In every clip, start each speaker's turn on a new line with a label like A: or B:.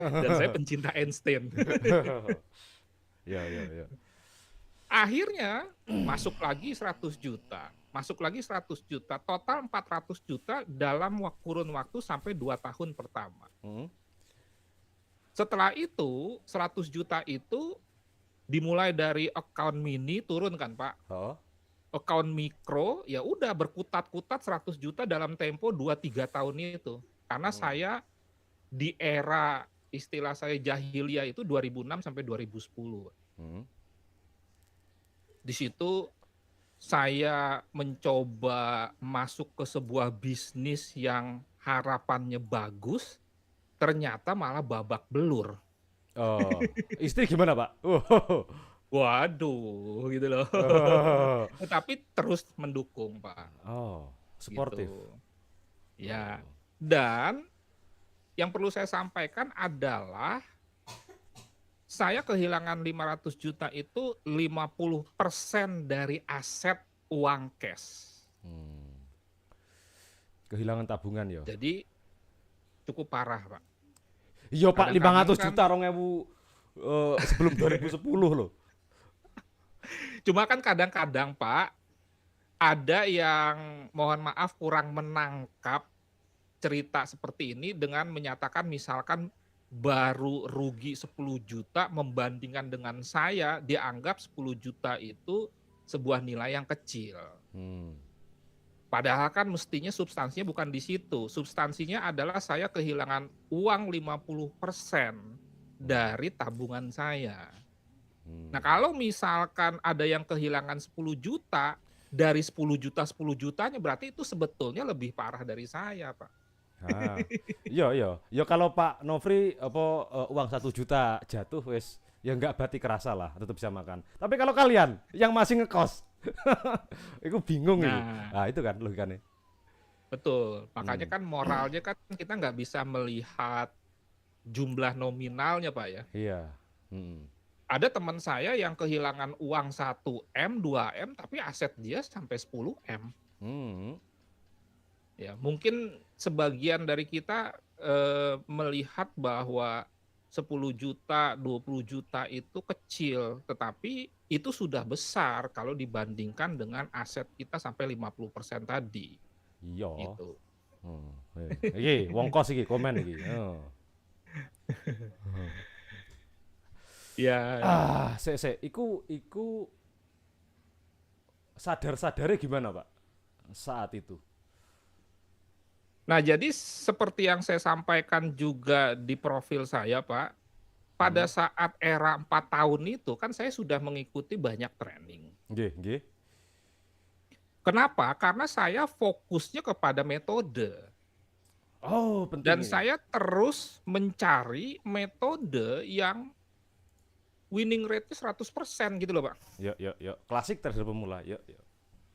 A: Dan saya pencinta Einstein.
B: Ya, ya, ya.
A: Akhirnya masuk lagi 100 juta. Masuk lagi 100 juta. Total 400 juta dalam kurun waktu sampai 2 tahun pertama.
B: Hmm.
A: Setelah itu 100 juta itu dimulai dari account mini turun kan Pak.
B: Oh.
A: Account mikro ya udah berkutat-kutat 100 juta dalam tempo 2-3 tahun itu. Karena
B: Hmm.
A: saya di era istilah saya jahiliyah itu 2006 sampai 2010.
B: Hmm.
A: Di situ saya mencoba masuk ke sebuah bisnis yang harapannya bagus, ternyata malah babak belur.
B: Oh, istri gimana, Pak? Oh.
A: Waduh, gitu loh.
B: Oh.
A: Tetapi terus mendukung, Pak,
B: Oh, suportif.
A: gitu. Ya,
B: Oh.
A: dan yang perlu saya sampaikan adalah saya kehilangan 500 juta itu 50% dari aset uang cash.
B: Hmm. Kehilangan tabungan ya.
A: Jadi cukup parah, Pak.
B: Iya, Pak,
A: Kadang-kadang
B: 500
A: kan,
B: juta 2000 sebelum 2010 loh.
A: cuma kan kadang-kadang Pak, ada yang mohon maaf kurang menangkap cerita seperti ini dengan menyatakan misalkan baru rugi 10 juta membandingkan dengan saya dianggap 10 juta itu sebuah nilai yang kecil.
B: Hmm.
A: Padahal kan mestinya substansinya bukan di situ. Substansinya adalah saya kehilangan uang 50%
B: Hmm.
A: dari tabungan saya.
B: Hmm.
A: Nah, kalau misalkan ada yang kehilangan 10 juta, dari 10 juta 10 jutanya berarti itu sebetulnya lebih parah dari saya, Pak.
B: Ah. Iya, iya. Ya kalau Pak Nofri apa uang 1 juta jatuh wes ya nggak berarti kerasa lah, tetap bisa makan. Tapi kalau kalian yang masih ngekos, itu bingung itu.
A: Nah,
B: Ah, itu kan logikanya.
A: betul. Makanya
B: Hmm.
A: kan moralnya kan kita nggak bisa melihat jumlah nominalnya, Pak ya.
B: Iya. Hmm.
A: Ada teman saya yang kehilangan uang 1 M, 2 M, tapi aset dia sampai 10 M.
B: Hmm.
A: Ya, mungkin sebagian dari kita melihat bahwa 10 juta, 20 juta itu kecil, tetapi itu sudah besar kalau dibandingkan dengan aset kita sampai 50% tadi,
B: Iya.
A: gitu.
B: Hmm. Iki wong kos iki komen iki. Oh.
A: Ya,
B: Ah, iku sadar-sadarnya gimana, Pak? Saat itu.
A: nah jadi seperti yang saya sampaikan juga di profil saya, Pak, pada
B: Hmm.
A: saat era 4 tahun itu kan saya sudah mengikuti banyak training.
B: Nggih, nggih.
A: Kenapa? Karena saya fokusnya kepada metode.
B: Oh, penting
A: Dan
B: ini.
A: saya terus mencari metode yang winning rate-nya 100% gitu loh, Pak.
B: Yuk, yuk, yuk. Klasik terhadap pemula. Yuk, yuk.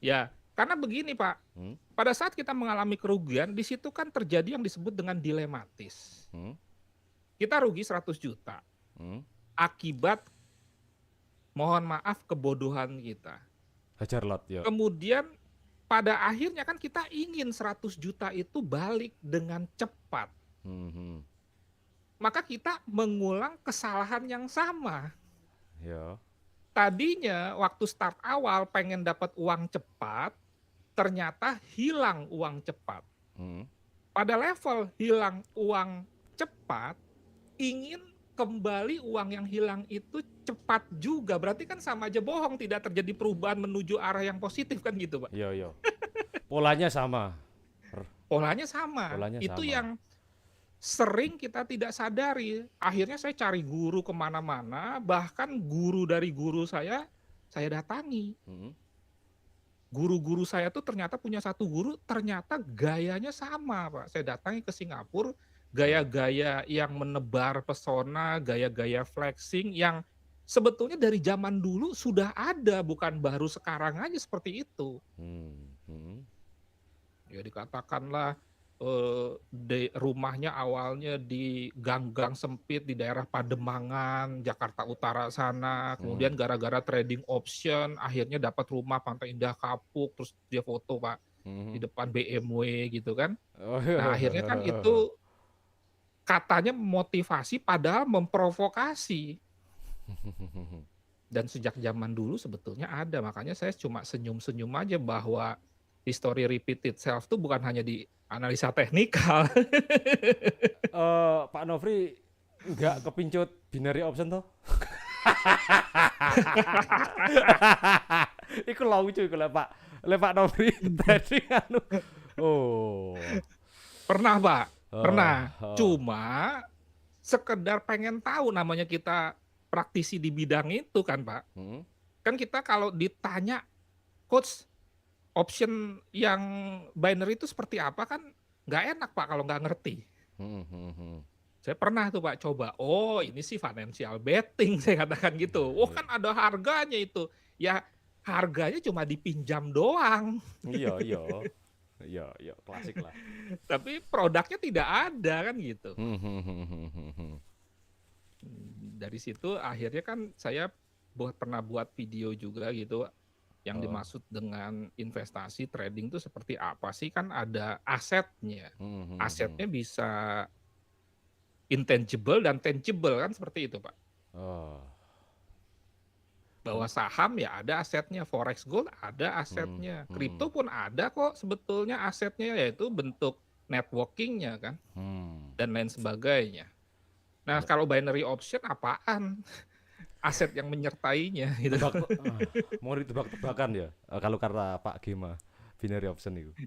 A: Ya, karena begini, Pak.
B: Hmm.
A: Pada saat kita mengalami kerugian, di situ kan terjadi yang disebut dengan dilematis.
B: Hmm.
A: Kita rugi 100 juta
B: Hmm.
A: akibat mohon maaf kebodohan kita.
B: Hajar lot, yuk.
A: Kemudian pada akhirnya kan kita ingin 100 juta itu balik dengan cepat.
B: Hmm. Hmm.
A: Maka kita mengulang kesalahan yang sama.
B: Ya.
A: Tadinya waktu start awal pengen dapat uang cepat, ternyata hilang uang cepat.
B: Hmm.
A: Pada level hilang uang cepat, ingin kembali uang yang hilang itu cepat juga. Berarti kan sama aja bohong, tidak terjadi perubahan menuju arah yang positif kan gitu, Pak.
B: Yo, yo. Polanya sama.
A: Polanya sama.
B: Polanya
A: Itu
B: sama.
A: yang sering kita tidak sadari. Akhirnya saya cari guru kemana-mana, bahkan guru dari guru saya datangi.
B: Hmm.
A: Guru-guru saya tuh ternyata punya satu guru, ternyata gayanya sama, Pak. Saya datangi ke Singapura,
B: Oh.
A: gaya-gaya yang menebar pesona, gaya-gaya flexing yang sebetulnya dari zaman dulu sudah ada, bukan baru sekarang aja seperti itu.
B: Hmm. Hmm.
A: Ya dikatakanlah rumahnya awalnya di gang-gang sempit di daerah Pademangan, Jakarta Utara sana,
B: Hmm.
A: kemudian gara-gara trading option akhirnya dapat rumah Pantai Indah Kapuk, terus dia foto Pak di
B: Hmm.
A: depan BMW gitu kan.
B: Oh.
A: Nah akhirnya kan itu katanya memotivasi padahal memprovokasi. Dan sejak zaman dulu sebetulnya ada, makanya saya cuma senyum-senyum aja bahwa history repeat itself tuh bukan hanya di analisa teknikal.
B: Pak Nofri nggak kepincut binary option toh? Iku lucu iku lah Pak. Le Pak Nofri tadi anu. Oh.
A: Pernah, Pak,
B: Oh,
A: pernah.
B: oh.
A: Cuma sekedar pengen tahu, namanya kita praktisi di bidang itu kan, Pak.
B: Hmm,
A: Kan kita kalau ditanya, "Coach, option yang binary itu seperti apa?" Kan nggak enak, Pak, kalau nggak ngerti.
B: hmm, hmm, hmm.
A: Saya pernah tuh, Pak, coba, "Oh, ini sih financial betting," saya katakan gitu. "Oh, kan ada harganya itu." Ya, harganya cuma dipinjam doang,
B: Iya, iya. Iya, iya, klasik lah.
A: tapi produknya tidak ada kan gitu.
B: Hmm, hmm, hmm, hmm, hmm, hmm.
A: Dari situ akhirnya kan saya pernah buat video juga gitu, yang
B: Oh.
A: dimaksud dengan investasi trading itu seperti apa sih, kan ada asetnya.
B: Hmm, hmm, hmm.
A: Asetnya bisa intangible dan tangible kan seperti itu, Pak.
B: Oh.
A: Bahwa saham ya ada asetnya, forex gold ada
B: Hmm,
A: asetnya,
B: hmm,
A: kripto pun ada kok sebetulnya asetnya, yaitu bentuk networkingnya kan,
B: hmm.
A: dan lain sebagainya. Nah,
B: Ya,
A: kalau binary option apaan? Aset yang menyertainya gitu.
B: tebak mau ditebak-tebakan ya. Kalau kata Pak Gema binary option itu. Ah.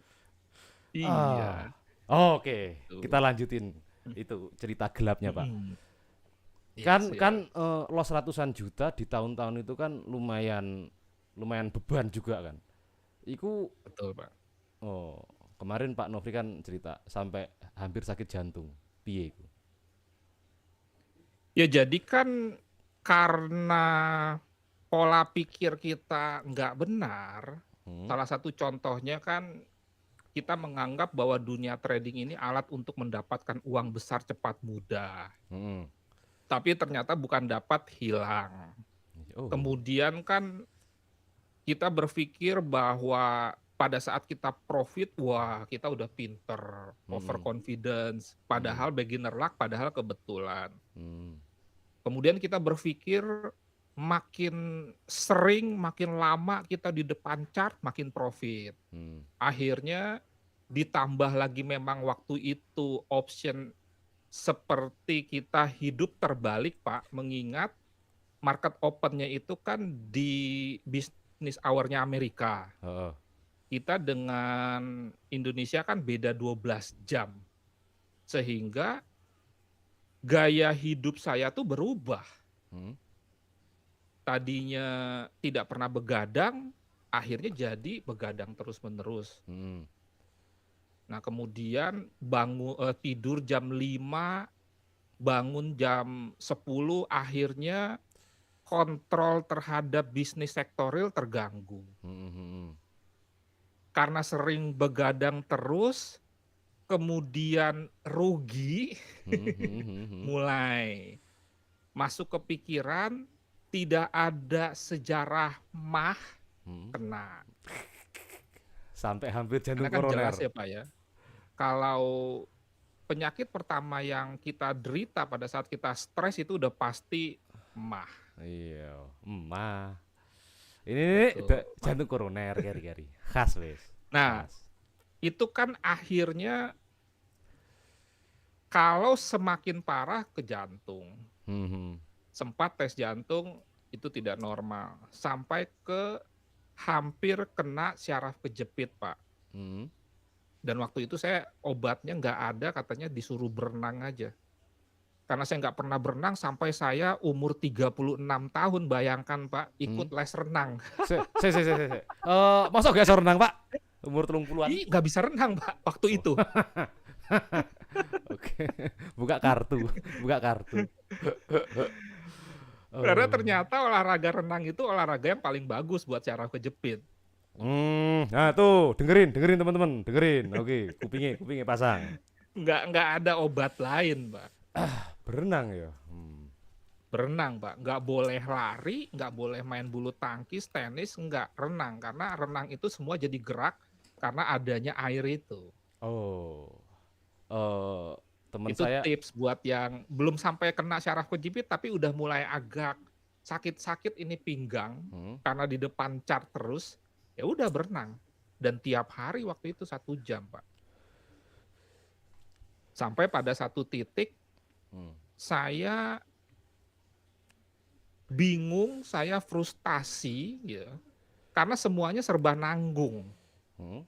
A: Iya,
B: Oh, oke,
A: tuh.
B: kita lanjutin itu cerita gelapnya, Pak.
A: Mhm. Iya,
B: Kan
A: siap.
B: kan loss ratusan juta di tahun-tahun itu kan lumayan lumayan beban juga kan. Iku
A: Betul, Pak.
B: oh, kemarin Pak Nofri kan cerita sampai hampir sakit jantung. Piye iku?
A: Ya jadi kan karena pola pikir kita nggak benar,
B: Hmm.
A: salah satu contohnya kan kita menganggap bahwa dunia trading ini alat untuk mendapatkan uang besar cepat mudah.
B: Hmm.
A: Tapi ternyata bukan dapat, hilang.
B: Oh.
A: Kemudian kan kita berpikir bahwa pada saat kita profit, wah kita udah pinter,
B: Hmm.
A: overconfidence,
B: Hmm.
A: padahal beginner luck, padahal kebetulan.
B: Hmm.
A: Kemudian kita berpikir makin sering, makin lama kita di depan chart, makin profit.
B: Hmm.
A: Akhirnya ditambah lagi memang waktu itu option seperti kita hidup terbalik, Pak, mengingat market open-nya itu kan di bisnis hour-nya Amerika.
B: Heeh.
A: Kita dengan Indonesia kan beda 12 jam. Sehingga gaya hidup saya tuh berubah.
B: Hmm.
A: Tadinya tidak pernah begadang, akhirnya jadi begadang terus-menerus.
B: Hmm.
A: Nah, kemudian tidur jam 5, bangun jam 10, akhirnya kontrol terhadap bisnis sektoril terganggu.
B: Hmm. Hmm.
A: Karena sering begadang terus, kemudian rugi,
B: Hmm. Hmm. Hmm. Hmm.
A: mulai masuk ke pikiran tidak ada sejarah mah,
B: Hmm.
A: kena.
B: Sampai hampir
A: Karena
B: jantung
A: kan jelas
B: koroner.
A: ya, Pak, ya, kalau penyakit pertama yang kita derita pada saat kita stres itu udah pasti mah.
B: Iya, emah. Ini
A: Betul.
B: jantung koroner gari-gari. Khas wes.
A: Nah,
B: Khas.
A: itu kan akhirnya kalau semakin parah ke jantung.
B: Hmm. Hmm.
A: Sempat tes jantung itu tidak normal, sampai ke hampir kena syaraf kejepit, Pak.
B: Hmm.
A: Dan waktu itu saya obatnya nggak ada, katanya disuruh berenang aja. Karena saya nggak pernah berenang sampai saya umur 36 tahun, bayangkan, Pak,
B: Hmm.
A: ikut les renang.
B: Se. Masa gak bisa renang, Pak? Umur 30-an.
A: Ih, nggak bisa renang, Pak, waktu
B: Oh.
A: itu.
B: Oke. Buka kartu, buka kartu.
A: Karena
B: Oh.
A: ternyata olahraga renang itu olahraga yang paling bagus buat syaraf kejepit.
B: Nah tuh, dengerin teman-teman, dengerin. Oke, kupingnya pasang.
A: Nggak ada obat lain, Pak.
B: Berenang ya. Hmm.
A: Berenang, Pak. Nggak boleh lari, nggak boleh main bulu tangkis, tenis, nggak, renang. Karena renang itu semua jadi gerak karena adanya air itu.
B: Oh. Eh, Temen
A: Itu
B: saya
A: tips buat yang belum sampai kena syaraf kejepit tapi udah mulai agak sakit-sakit ini pinggang
B: hmm,
A: karena di depan cat terus, ya udah berenang. Dan tiap hari waktu itu 1 jam, Pak. Sampai pada satu titik
B: hmm,
A: saya bingung, saya frustasi ya, karena semuanya serba nanggung.
B: hmm,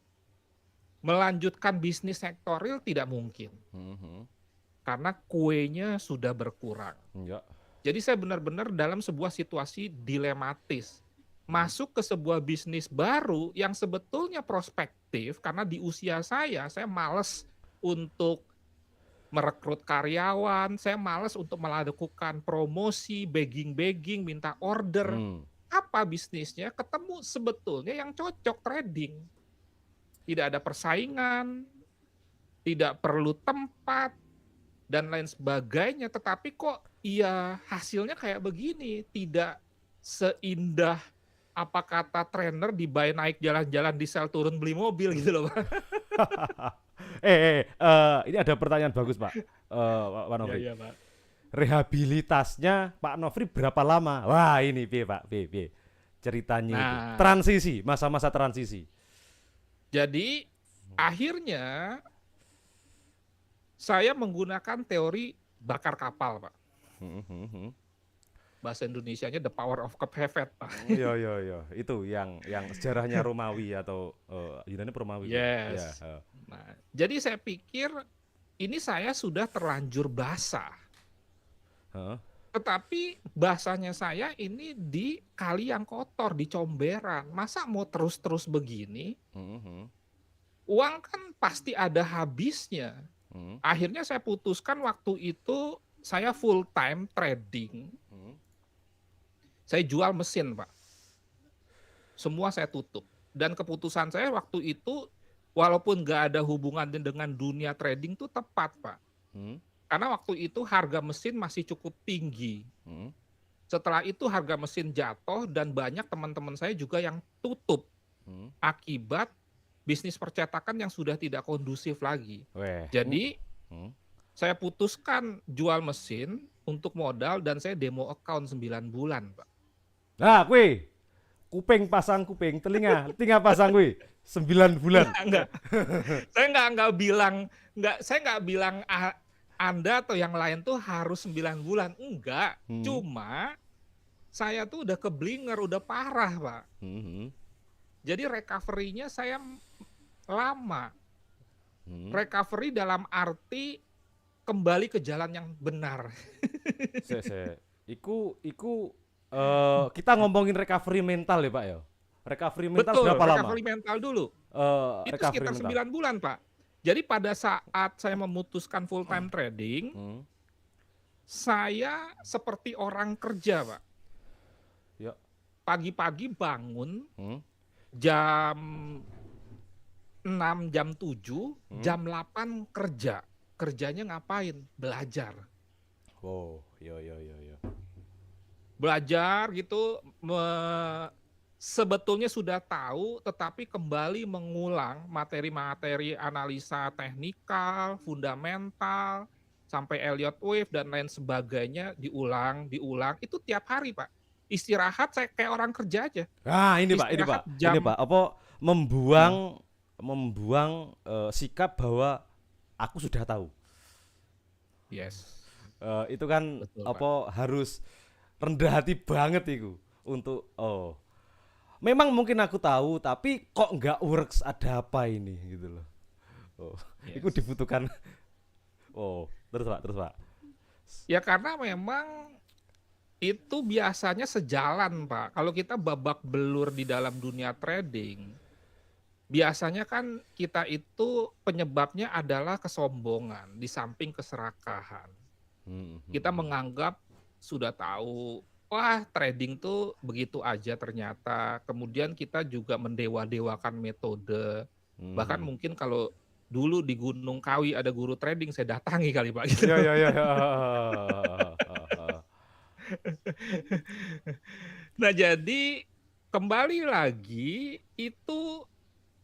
A: Melanjutkan bisnis sektoril tidak mungkin,
B: hmm, hmm,
A: karena kuenya sudah berkurang.
B: ya,
A: Jadi saya benar-benar dalam sebuah situasi dilematis.
B: hmm,
A: Masuk ke sebuah bisnis baru yang sebetulnya prospektif, karena di usia saya males untuk merekrut karyawan, saya males untuk melakukan promosi, begging-begging, minta order.
B: hmm,
A: Apa bisnisnya? Ketemu sebetulnya yang cocok trading. Tidak ada persaingan, tidak perlu tempat, dan lain sebagainya. Tetapi kok ya hasilnya kayak begini, tidak seindah apa kata trainer di buy naik jalan-jalan di sell turun beli mobil gitu loh, Pak.
B: ini ada pertanyaan bagus Pak, Pak
A: Iya,
B: Nofri.
A: iya, Pak.
B: Rehabilitasnya Pak Nofri berapa lama? Wah ini Pak, ceritanya itu.
A: Nah,
B: Transisi, masa-masa transisi.
A: jadi akhirnya saya menggunakan teori bakar kapal, Pak.
B: Hmm, hmm, hmm.
A: Bahasa Indonesianya the power of kepepet, Pak.
B: Iya iya iya, itu yang sejarahnya Romawi atau Yunani Romawi itu. Ya,
A: Yes. Nah, jadi saya pikir ini saya sudah terlanjur basah.
B: heeh,
A: Tetapi bahasanya saya ini di kali yang kotor, di comberan. Masa mau terus-terus begini?
B: hmm, hmm,
A: Uang kan pasti ada habisnya.
B: hmm,
A: Akhirnya saya putuskan waktu itu saya full time trading.
B: hmm.
A: Saya jual mesin, Pak. Semua saya tutup. Dan keputusan saya waktu itu walaupun nggak ada hubungannya dengan dunia trading tuh tepat, Pak.
B: Hmm,
A: Karena waktu itu harga mesin masih cukup tinggi.
B: hmm,
A: Setelah itu harga mesin jatuh dan banyak teman-teman saya juga yang tutup
B: hmm.
A: akibat bisnis percetakan yang sudah tidak kondusif lagi.
B: Weh,
A: Jadi
B: hmm.
A: saya putuskan jual mesin untuk modal dan saya demo account 9 bulan, Pak.
B: Nah, kue kuping pasang kuping, telinga pasang kue 9 bulan.
A: Enggak. Saya nggak bilang saya nggak bilang Anda atau yang lain tuh harus 9 bulan. Enggak.
B: Hmm,
A: Cuma saya tuh udah keblinger, udah parah, Pak.
B: hmm, hmm,
A: Jadi recovery-nya saya lama.
B: hmm.
A: Recovery dalam arti kembali ke jalan yang benar.
B: Se. Iku kita ngomongin recovery mental ya Pak ya. Recovery mental
A: Betul,
B: berapa lama?
A: recovery mental dulu. Itu
B: Recovery
A: sekitar
B: mental.
A: 9 bulan, Pak. Jadi pada saat saya memutuskan full time trading,
B: Hmm,
A: saya seperti orang kerja, Pak.
B: ya.
A: Pagi-pagi bangun
B: Hmm,
A: jam 6, jam 7,
B: hmm.
A: jam 8 kerja. Kerjanya ngapain? Belajar.
B: Wow, yo.
A: Belajar gitu, sebetulnya sudah tahu, tetapi kembali mengulang materi-materi analisa teknikal, fundamental, sampai Elliott Wave dan lain sebagainya, diulang. Itu tiap hari, Pak. Istirahat saya kayak orang kerja aja.
B: Ah, ini
A: Istirahat
B: Pak. Apa membuang sikap bahwa aku sudah tahu.
A: yes,
B: Itu kan
A: betul, Pak.
B: apa harus rendah hati banget itu untuk memang mungkin aku tahu tapi kok nggak works, ada apa ini gitu loh. Itu
A: Yes.
B: dibutuhkan. Terus Pak.
A: Ya karena memang itu biasanya sejalan, Pak. Kalau kita babak belur di dalam dunia trading, biasanya kan kita itu penyebabnya adalah kesombongan di samping keserakahan. Kita menganggap sudah tahu, wah trading tuh begitu aja ternyata. Kemudian kita juga mendewa-dewakan metode. Bahkan mungkin kalau dulu di Gunung Kawi ada guru trading, saya datangi kali, Pak. Gitu.
B: Ya.
A: Nah jadi kembali lagi itu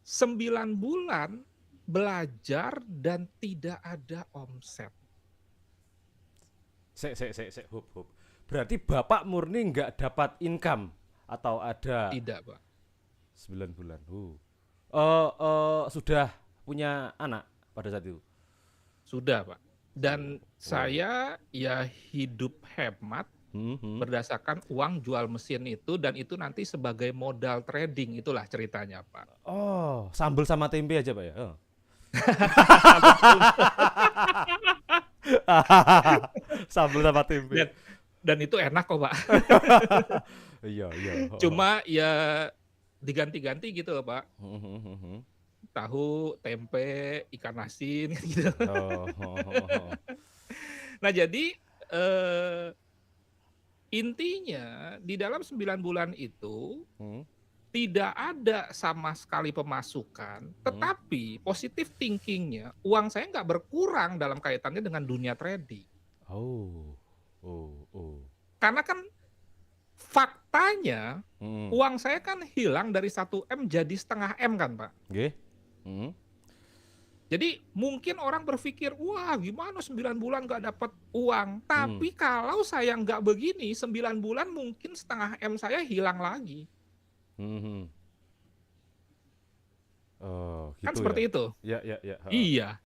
A: 9 bulan belajar dan tidak ada omset.
B: Hop. Berarti Bapak murni nggak dapat income atau ada
A: Tidak, Pak.
B: 9 bulan. Sudah punya anak pada saat itu.
A: Sudah, Pak. Dan
B: Oh.
A: saya ya hidup hemat
B: Hmm, hmm.
A: berdasarkan uang jual mesin itu dan itu nanti sebagai modal trading, itulah ceritanya, Pak.
B: Oh, sambal sama tempe aja Pak ya. Oh.
A: Betul.
B: Sambal sama tempe.
A: Dan dan itu enak kok, Pak.
B: Iya, iya.
A: Cuma ya diganti-ganti gitu loh, Pak.
B: Hmm, hmm, hmm, hmm.
A: Tahu, tempe, ikan asin gitu.
B: Oh.
A: Nah, jadi eh, intinya di dalam 9 bulan itu
B: Hmm,
A: tidak ada sama sekali pemasukan,
B: hmm.
A: tetapi positive thinking-nya uang saya nggak berkurang dalam kaitannya dengan dunia trading.
B: Oh. Oh.
A: Karena kan faktanya
B: Hmm.
A: uang saya kan hilang dari 1 M jadi setengah M kan, Pak.
B: Nggih. Hmm.
A: Jadi mungkin orang berpikir, wah gimana 9 bulan nggak dapat uang.
B: Hmm.
A: Tapi kalau saya nggak begini, 9 bulan mungkin setengah M saya hilang lagi.
B: Hmm. Oh,
A: Kan
B: gitu ya.
A: seperti itu.
B: Ya, ya, ya. Heeh.
A: Iya.